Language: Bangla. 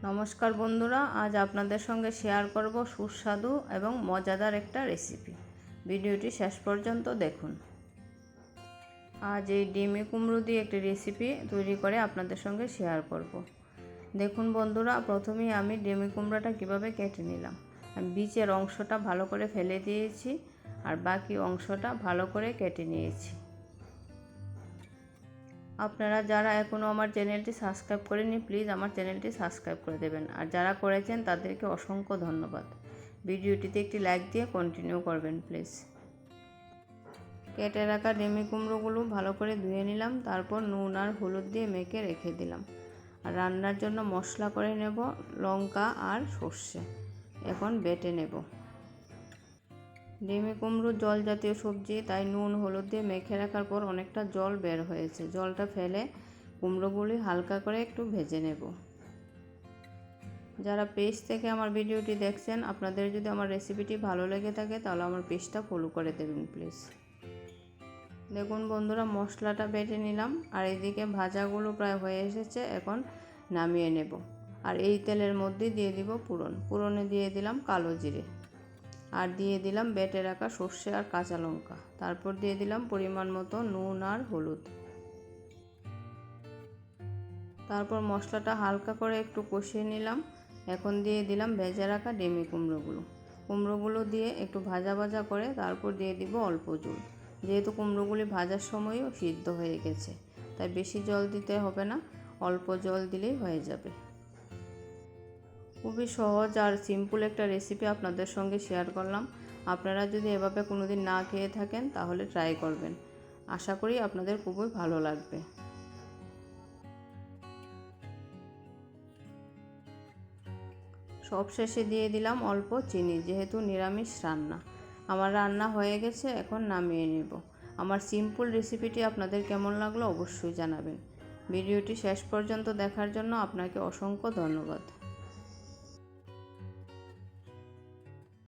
নমস্কার বন্ধুরা, আজ আপনাদের সঙ্গে শেয়ার করব সুস্বাদু এবং মজাদার একটা রেসিপি। ভিডিওটি শেষ পর্যন্ত দেখুন। আজ এই ডিমি কুমড়ো দিয়ে একটি রেসিপি তৈরি করে আপনাদের সঙ্গে শেয়ার করব। দেখুন বন্ধুরা, প্রথমেই আমি ডিমি কুমড়োটা কীভাবে কেটে নিলাম। আমি বীজের অংশটা ভালো করে ফেলে দিয়েছি আর বাকি অংশটা ভালো করে কেটে নিয়েছি। আপনারা যারা এখনও আমার চ্যানেলটি সাবস্ক্রাইব করেননি, প্লিজ আমার চ্যানেলটি সাবস্ক্রাইব করে দেবেন, আর যারা করেছেন তাদেরকে অসংখ্য ধন্যবাদ। ভিডিওটিতে একটি লাইক দিয়ে কন্টিনিউ করবেন প্লিজ। কেটে রাখা ডিমি কুমড়োগুলো ভালো করে ধুয়ে নিলাম, তারপর নুন আর হলুদ দিয়ে মেখে রেখে দিলাম। আর রান্নার জন্য মশলা করে নেব লঙ্কা আর সর্ষে। এখন বেটে নেব। ডিমি কুমড়ো জল জাতীয় সবজি, তাই নুন হলুদ দিয়ে মেখে রাখার পর অনেকটা জল বের হয়েছে। জলটা ফেলে কুমড়োগুলি হালকা করে একটু ভেজে নেব। যারা পেজ থেকে আমার ভিডিওটি দেখছেন, আপনাদের যদি আমার রেসিপিটি ভালো লেগে থাকে তাহলে আমার পেজটা ফলো করে দেবেন প্লিজ। দেখুন বন্ধুরা, মশলাটা বেটে নিলাম আর এদিকে ভাজাগুলো প্রায় হয়ে এসেছে। এখন নামিয়ে নেব। আর এই তেলের মধ্যে দিয়ে দিব পুরনে দিয়ে দিলাম কালো জিরে, আর দিয়ে দিলাম বেটে রাখা সর্ষে আর কাঁচা লঙ্কা। তারপর দিয়ে দিলাম পরিমাণ মতো নুন আর হলুদ। তারপর মশলাটা হালকা করে একটু কষিয়ে নিলাম। এখন দিয়ে দিলাম ভেজে রাখা ডিমি কুমড়োগুলো দিয়ে একটু ভাজা ভাজা করে তারপর দিয়ে দিব অল্প জল। যেহেতু কুমড়োগুলি ভাজার সময়ও সিদ্ধ হয়ে গেছে, তাই বেশি জল দিতে হবে না, অল্প জল দিলেই হয়ে যাবে। খুবই সহজ আর সিম্পল একটা রেসিপি আপনাদের সঙ্গে শেয়ার করলাম। আপনারা যদি এভাবে কোনোদিন না খেয়ে থাকেন তাহলে ট্রাই করবেন। আশা করি আপনাদের খুবই ভালো লাগবে। সবশেষে দিয়ে দিলাম অল্প চিনি, যেহেতু নিরামিষ রান্না। আমার রান্না হয়ে গেছে, এখন নামিয়ে নেব। আমার সিম্পল রেসিপিটি আপনাদের কেমন লাগলো অবশ্যই জানাবেন। ভিডিওটি শেষ পর্যন্ত দেখার জন্য আপনাকে অসংখ্য ধন্যবাদ।